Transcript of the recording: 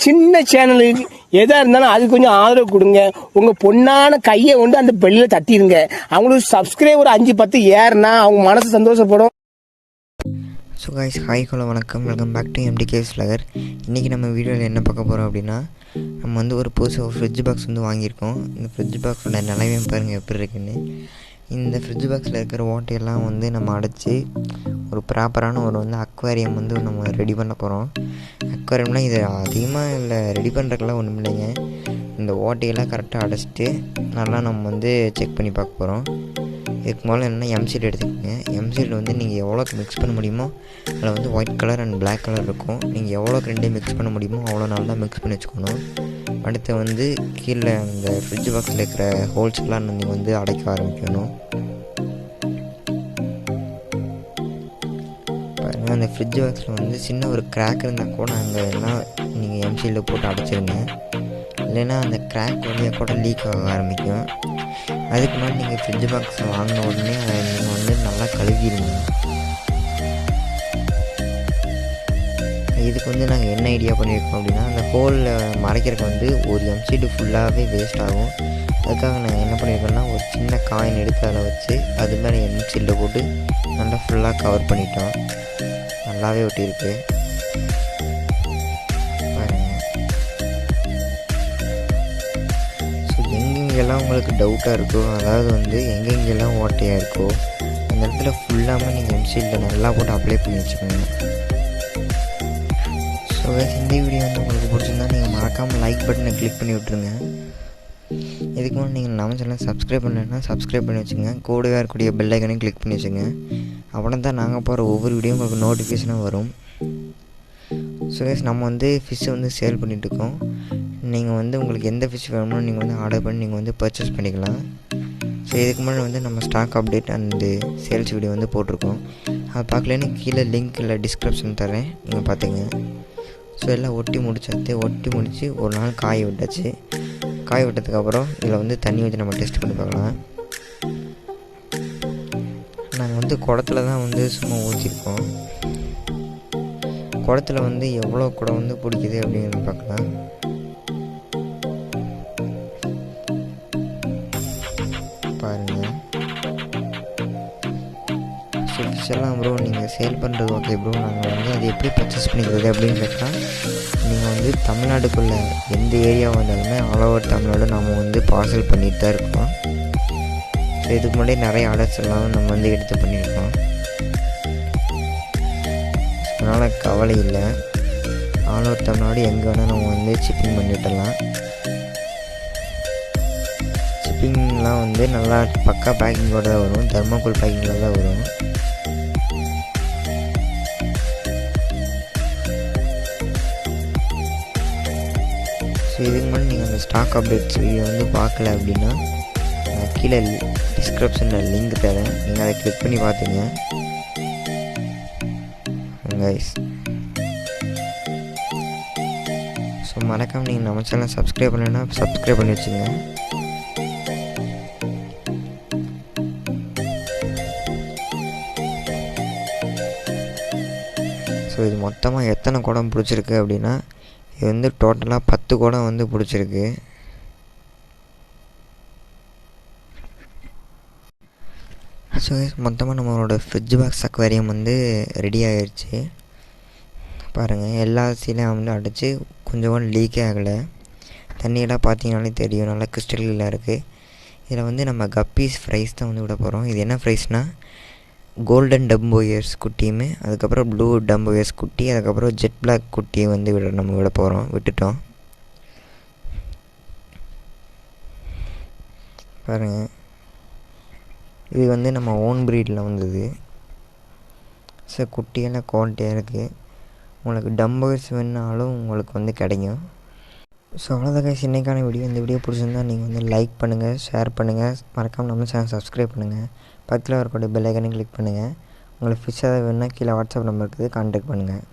சின்ன சேனலுக்கு எதாக இருந்தாலும் அது கொஞ்சம் ஆதரவு கொடுங்க. உங்கள் பொண்ணான கையை கொண்டு அந்த பெல்லில் தட்டிடுங்க. அவங்களுக்கு சப்ஸ்கிரைபர் 5-10 ஏறுனா அவங்க மனசு சந்தோஷப்படும். ஸோ கைஸ், ஹாய் ஹலோ வணக்கம், வெல்கம் பேக் டு MDKFISHVLOGGER. இன்றைக்கி நம்ம வீடியோவில் என்ன பார்க்க போகிறோம் அப்படின்னா, நம்ம வந்து ஒரு புதுசாக ஃப்ரிட்ஜ் பாக்ஸ் வந்து வாங்கியிருக்கோம். இந்த ஃப்ரிட்ஜ் பாக்ஸோட நிலைமையும் பாருங்கள் எப்படி இருக்குன்னு. இந்த ஃப்ரிட்ஜ் பாக்ஸில் இருக்கிற ஓட்டையெல்லாம் வந்து நம்ம அடைச்சி ஒரு ப்ராப்பரான ஒரு வந்து அக்வாரியம் வந்து நம்ம ரெடி பண்ண போகிறோம். அக்வாரியம்லாம் இது அதிகமாக இல்லை, ரெடி பண்ணுறதுக்கெல்லாம் ஒன்றும் இல்லைங்க. இந்த ஓட்டையெல்லாம் கரெக்டாக அடைச்சிட்டு நல்லா நம்ம வந்து செக் பண்ணி பார்க்க போகிறோம். இதுக்கு முதல்ல என்னென்னா எம்சில் எடுத்துக்கோங்க. எம்சில் வந்து நீங்கள் எவ்வளோக்கு மிக்ஸ் பண்ண முடியுமோ, அதில் வந்து white colour and black colour இருக்கும். நீங்கள் எவ்வளோக்கு ரெண்டையும் மிக்ஸ் பண்ண முடியுமோ அவ்வளோ நல்லா மிக்ஸ் பண்ணி வச்சுக்கணும். அடுத்து வந்து கீழே அந்த ஃப்ரிட்ஜ் பாக்ஸில் இருக்கிற ஹோல்ஸ்லாம் நீங்கள் வந்து அடைக்க ஆரம்பிக்கணும். பாருங்கள், அந்த ஃப்ரிட்ஜ் பாக்ஸில் வந்து சின்ன ஒரு கிராக் இருந்தால் கூட அங்கே எல்லாம் நீங்கள் எம்சியில் போட்டு அடைச்சிருங்க. இல்லைன்னா அந்த கிராக் வழியாக கூட லீக் ஆக ஆரம்பிக்கும். அதுக்கு முன்னாடி நீங்கள் ஃப்ரிட்ஜ் பாக்ஸ் வாங்கின உடனே அதை நீங்கள் வந்து நல்லா கழுவிடுங்க. இதுக்கு வந்து நாங்கள் என்ன ஐடியா பண்ணியிருக்கோம் அப்படின்னா, அந்த ஹோலில் மறைக்கிறதுக்கு வந்து ஒரு எம்சிடு ஃபுல்லாகவே வேஸ்ட் ஆகும். அதுக்காக நாங்கள் என்ன பண்ணியிருக்கோம்னா, ஒரு சின்ன காயின் எடுத்து அதில் வச்சு அது மேலே எம்சிடில் போட்டு நல்லா ஃபுல்லாக கவர் பண்ணிட்டோம். நல்லாவே ஒட்டியிருக்கு பாருங்கள். ஸோ எங்கெங்கெல்லாம் உங்களுக்கு டவுட்டாக இருக்கோ, அதாவது வந்து எங்கெங்கெல்லாம் ஓட்டையாக இருக்கோ அந்த இடத்துல ஃபுல்லாமல் நீங்கள் எம்சிடில் நல்லா போட்டு அப்ளை பண்ணி வச்சுக்கோங்க. ஸோ இந்த வீடியோ வந்து உங்களுக்கு பிடிச்சிருந்தா நீங்கள் மறக்காமல் லைக் பட்டனை கிளிக் பண்ணி விட்ருங்க. இதுக்கு முன்னாடி நீங்கள் நம்ம சேனலை சப்ஸ்கிரைப் பண்ணலைன்னா சப்ஸ்கிரைப் பண்ணி வச்சுங்க. கூடவே இருக்கக்கூடிய பெல் ஐக்கனையும் கிளிக் பண்ணி வச்சுங்க. அப்படின்னா தான் நாங்கள் போகிற ஒவ்வொரு வீடியோ உங்களுக்கு நோட்டிஃபிகேஷனாக வரும். ஸோ நம்ம வந்து ஃபிஷ்ஷை வந்து சேல் பண்ணிகிட்ருக்கோம். நீங்கள் வந்து உங்களுக்கு எந்த ஃபிஷ் வேணுமோ நீங்கள் வந்து ஆர்டர் பண்ணி நீங்கள் வந்து பர்ச்சேஸ் பண்ணிக்கலாம். ஸோ இதுக்கு முன்னாடி வந்து நம்ம stock update and sales video வந்து போட்டிருக்கோம். அதை பார்க்கலன்னு கீழே லிங்க் இல்லை டிஸ்கிரிப்ஷன் தரேன், நீங்கள் பார்த்துங்க. ஸோ எல்லாம் ஒட்டி முடித்து ஒரு நாள் காய விட்டாச்சு. காய விட்டதுக்கப்புறம் இதில் வந்து தண்ணி வச்சு நம்ம டெஸ்ட் பண்ணி பார்க்கலாம். நாங்கள் வந்து குடத்துல தான் வந்து சும்மா ஊற்றிருக்கோம். குடத்துல வந்து எவ்வளோ குடம் வந்து பிடிக்குது அப்படிங்கிறது பார்க்கலாம். பாருங்கள். ஸோ ஃபிஷ்ஷெல்லாம் ப்ரோ நீங்கள் சேல் பண்ணுறது ஓகே ப்ரோ, நாங்கள் வந்து அது எப்படி பர்ச்சேஸ் பண்ணிக்கிறது அப்படின்னு கேட்டால், நீங்கள் வந்து தமிழ்நாடுக்குள்ளே எந்த ஏரியாவாக இருந்தாலுமே ஆல் ஓவர் தமிழ்நாடு நம்ம வந்து பார்சல் பண்ணிட்டு தான் இருக்கோம். ஸோ இதுக்கு முன்னாடி நிறைய ஆர்டர்ஸ் எல்லாம் நம்ம வந்து எடுத்து பண்ணியிருக்கோம். அதனால் கவலை இல்லை, ஆல் ஓவர் தமிழ்நாடு எங்கே வேணால் நம்ம வந்து ஷிப்பிங் பண்ணிவிடலாம். ஷிப்பிங்லாம் வந்து நல்லா பக்கா பேக்கிங்கோடு தான் வரும், தெர்மாக்கோல் பேக்கிங்கில் தான் வரும். ஸோ இதுக்கு முன்னாடி நீங்கள் அந்த ஸ்டாக் அப்டேட்ஸ் வீடியோ வந்து பார்க்கல அப்படின்னா நான் கீழே டிஸ்கிரிப்ஷனில் லிங்க் தரேன், நீங்கள் அதை கிளிக் பண்ணி பார்த்துங்க கைஸ். ஸோ மறக்காமல் நீங்கள் நம்ம சேனலை சப்ஸ்கிரைப் பண்ணலைன்னா சப்ஸ்கிரைப் பண்ணி வச்சுங்க. ஸோ இது மொத்தமாக எத்தனை குடம் பிடிச்சிருக்கு அப்படின்னா, இது வந்து டோட்டலாக 10 குடம் வந்து பிடிச்சிருக்கு. ஸோ மொத்தமாக நம்மளோட ஃப்ரிட்ஜ் பாக்ஸ் அக்வாரியம் வந்து ரெடி ஆகிடுச்சு. பாருங்கள், எல்லா சீலையும் வந்து அடைச்சி கொஞ்சம் லீக்கே ஆகலை. தண்ணியெல்லாம் பார்த்தீங்கன்னாலே தெரியும், நல்லா கிறிஸ்டலில் இருக்குது. இதில் வந்து நம்ம கப்பீஸ் ஃப்ரைஸ் தான் வந்து விட போகிறோம். இது என்ன ஃப்ரைஸ்னால், கோல்டன் டம்போயர்ஸ் குட்டியுமே, அதுக்கப்புறம் ப்ளூ டம்போயர்ஸ் குட்டி, அதுக்கப்புறம் ஜெட் பிளாக் குட்டியை வந்து நம்ம விட போகிறோம், விட்டுட்டோம். பாருங்கள், இது வந்து நம்ம ஓன் ப்ரீடில் வந்தது. ஸோ குட்டியெல்லாம் குவாலிட்டியாக இருக்குது. உங்களுக்கு டம்போயர்ஸ் வேணுனாலும் உங்களுக்கு வந்து கிடைக்கும். ஸோ அவ்வளோதான் இன்னைக்கான வீடியோ. இந்த வீடியோ பிடிச்சிருந்தால் நீங்கள் வந்து லைக் பண்ணுங்கள், ஷேர் பண்ணுங்கள், மறக்காமல் நம்ம சேனல் சப்ஸ்கிரைப் பண்ணுங்கள். பக்கத்தில் வரக்கூடிய பெல் ஐக்கனையும் கிளிக் பண்ணுங்கள். உங்களுக்கு ஃபிஷ் ஏதாவது வேணுன்னா கீழே வாட்ஸ்அப் நம்பர் இருக்குது, கான்டாக்ட் பண்ணுங்கள்.